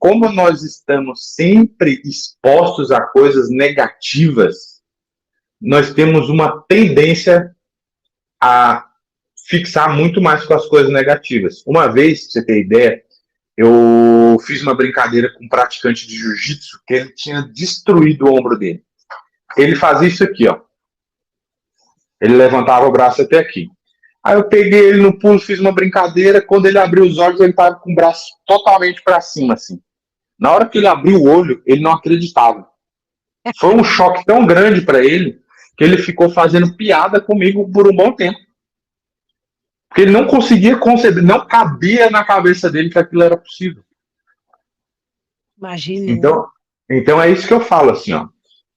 como nós estamos sempre expostos a coisas negativas, nós temos uma tendência a fixar muito mais com as coisas negativas. Uma vez, pra você ter ideia, eu fiz uma brincadeira com um praticante de jiu-jitsu que ele tinha destruído o ombro dele. Ele fazia isso aqui, ó. Ele levantava o braço até aqui. Aí eu peguei ele no pulo, fiz uma brincadeira. Quando ele abriu os olhos, ele estava com o braço totalmente para cima, assim. Na hora que ele abriu o olho, ele não acreditava. Foi um choque tão grande para ele que ele ficou fazendo piada comigo por um bom tempo. Porque ele não conseguia conceber, não cabia na cabeça dele que aquilo era possível. Imagina. Então é isso que eu falo, assim, ó.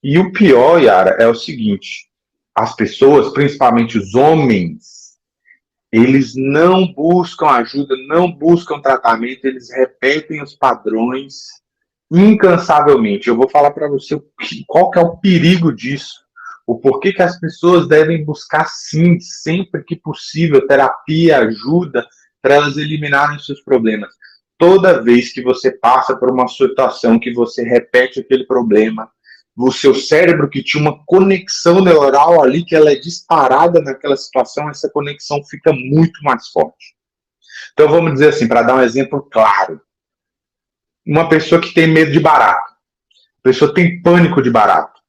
E o pior, Yara, é o seguinte: as pessoas, principalmente os homens, eles não buscam ajuda, não buscam tratamento, eles repetem os padrões incansavelmente. Eu vou falar para você qual que é o perigo disso, o porquê que as pessoas devem buscar, sim, sempre que possível, terapia, ajuda, para elas eliminarem os seus problemas. Toda vez que você passa por uma situação que você repete aquele problema, o seu cérebro que tinha uma conexão neural ali, que ela é disparada naquela situação, essa conexão fica muito mais forte. Então vamos dizer assim, para dar um exemplo claro, uma pessoa que tem medo de barata, a pessoa tem pânico de barata,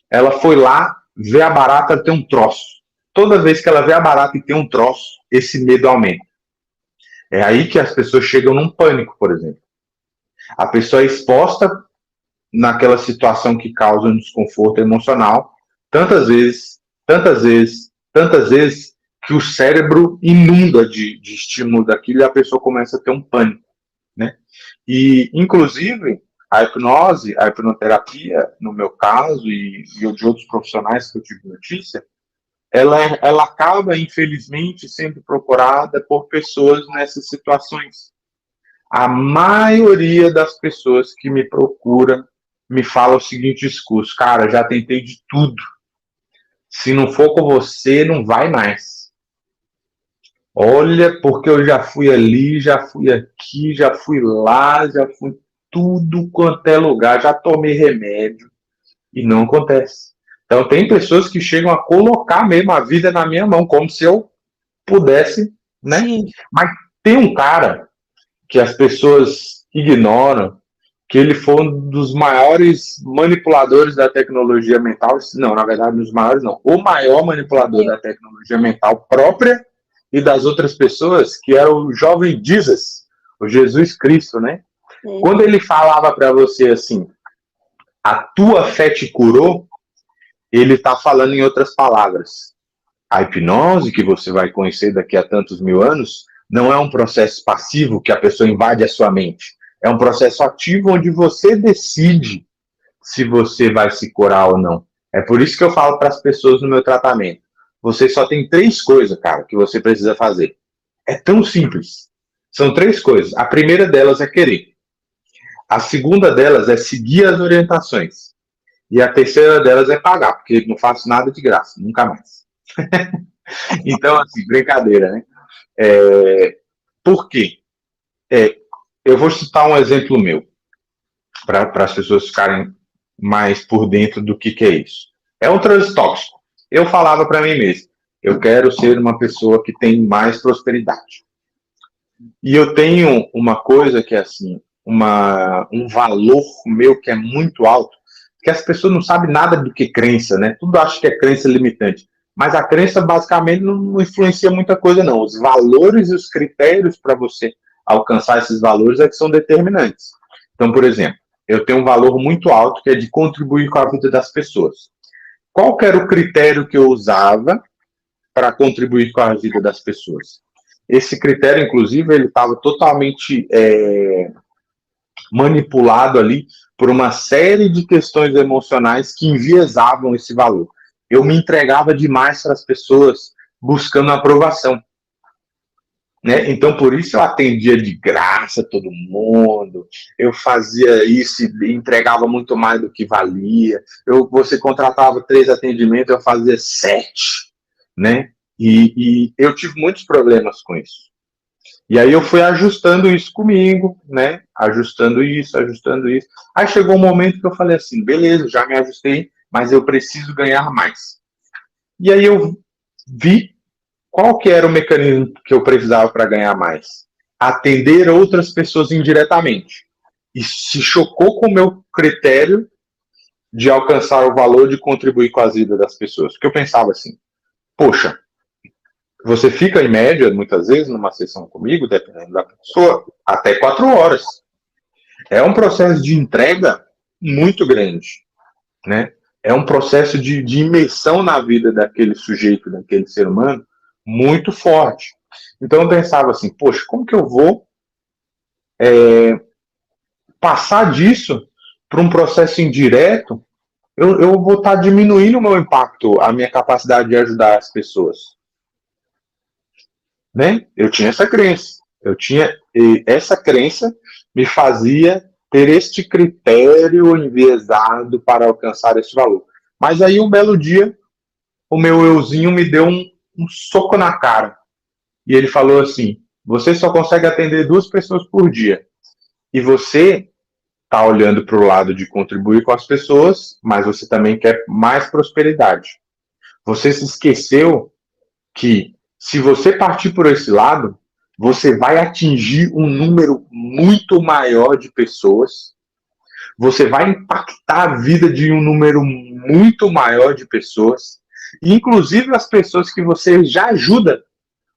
ela foi lá, vê a barata, tem um troço. Toda vez que ela vê a barata e tem um troço, esse medo aumenta. É aí que as pessoas chegam num pânico, por exemplo. A pessoa é exposta naquela situação que causa um desconforto emocional, tantas vezes, que o cérebro inunda de estímulo daquilo e a pessoa começa a ter um pânico, né? E, inclusive, a hipnose, a hipnoterapia, no meu caso, e de outros profissionais que eu tive notícia, ela acaba, infelizmente, sendo procurada por pessoas nessas situações. A maioria das pessoas que me procura me fala o seguinte discurso: cara, já tentei de tudo. Se não for com você, não vai mais. Olha, porque eu já fui ali, já fui aqui, já fui lá, já fui tudo quanto é lugar, já tomei remédio e não acontece. Então tem pessoas que chegam a colocar mesmo a vida na minha mão, como se eu pudesse, né? Sim. Mas tem um cara que as pessoas ignoram, que ele foi um dos maiores manipuladores da tecnologia mental. Não, na verdade, dos maiores não. O maior manipulador da tecnologia mental própria e das outras pessoas, que era o jovem Jesus, o Jesus Cristo, né? Quando ele falava para você assim, a tua fé te curou, ele está falando em outras palavras. A hipnose, que você vai conhecer daqui a tantos mil anos, não é um processo passivo que a pessoa invade a sua mente. É um processo ativo onde você decide se você vai se curar ou não. É por isso que eu falo para as pessoas no meu tratamento: você só tem 3 coisas, cara, que você precisa fazer. É tão simples. São 3 coisas. A primeira delas é querer. A segunda delas é seguir as orientações. E a terceira delas é pagar, porque eu não faço nada de graça, nunca mais. Então, assim, brincadeira, né? Por quê? Eu vou citar um exemplo meu, para as pessoas ficarem mais por dentro do que é isso. É um transe tóxico. Eu falava para mim mesmo: eu quero ser uma pessoa que tem mais prosperidade. E eu tenho uma coisa que é assim, um valor meu que é muito alto, que as pessoas não sabem nada do que crença, né? Tudo acha que é crença limitante. Mas a crença basicamente não influencia muita coisa, não. Os valores e os critérios para você alcançar esses valores é que são determinantes. Então, por exemplo, eu tenho um valor muito alto que é de contribuir com a vida das pessoas. Qual que era o critério que eu usava para contribuir com a vida das pessoas? Esse critério, inclusive, ele estava totalmente manipulado ali por uma série de questões emocionais que enviesavam esse valor. Eu me entregava demais para as pessoas buscando aprovação. Né? Então, por isso eu atendia de graça todo mundo, eu fazia isso e entregava muito mais do que valia. Você contratava 3 atendimentos, eu fazia 7, né? E eu tive muitos problemas com isso. E aí eu fui ajustando isso comigo, né? Ajustando isso, ajustando isso. Aí chegou um momento que eu falei assim, beleza, já me ajustei, mas eu preciso ganhar mais. E aí eu vi qual que era o mecanismo que eu precisava para ganhar mais. Atender outras pessoas indiretamente. E se chocou com o meu critério de alcançar o valor de contribuir com as vidas das pessoas. Porque eu pensava assim, poxa, você fica em média, muitas vezes, numa sessão comigo, dependendo da pessoa, até 4 horas. É um processo de entrega muito grande, né? É um processo de imersão na vida daquele sujeito, daquele ser humano, muito forte. Então eu pensava assim, poxa, como que eu vou passar disso para um processo indireto? Eu vou estar diminuindo o meu impacto, a minha capacidade de ajudar as pessoas, né? Eu tinha essa crença. E essa crença me fazia ter este critério enviesado para alcançar esse valor. Mas aí um belo dia, o meu euzinho me deu um soco na cara. E ele falou assim, você só consegue atender 2 pessoas por dia. E você está olhando para o lado de contribuir com as pessoas, mas você também quer mais prosperidade. Você se esqueceu que, se você partir por esse lado, você vai atingir um número muito maior de pessoas, você vai impactar a vida de um número muito maior de pessoas, e inclusive as pessoas que você já ajuda,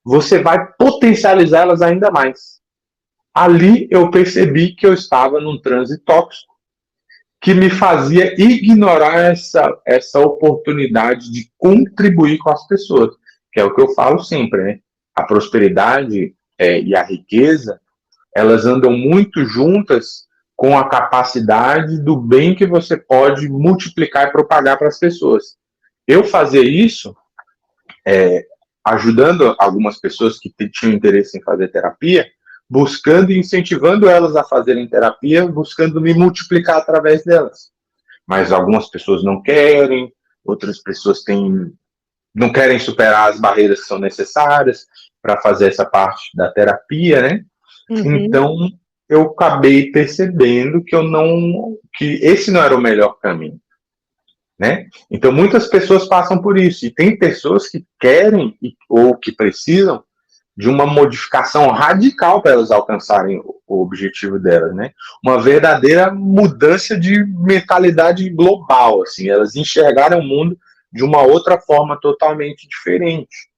você vai potencializá-las ainda mais. Ali eu percebi que eu estava num transe tóxico que me fazia ignorar essa oportunidade de contribuir com as pessoas, que é o que eu falo sempre, né? A prosperidade e a riqueza, elas andam muito juntas com a capacidade do bem que você pode multiplicar e propagar para as pessoas. Eu fazia isso ajudando algumas pessoas que tinham interesse em fazer terapia, buscando e incentivando elas a fazerem terapia, buscando me multiplicar através delas. Mas algumas pessoas não querem, outras pessoas não querem superar as barreiras que são necessárias para fazer essa parte da terapia, né? Uhum. Então eu acabei percebendo que esse não era o melhor caminho, né? Então muitas pessoas passam por isso, e tem pessoas que querem ou que precisam de uma modificação radical para elas alcançarem o objetivo delas, né? Uma verdadeira mudança de mentalidade global, assim, elas enxergaram o mundo de uma outra forma totalmente diferente.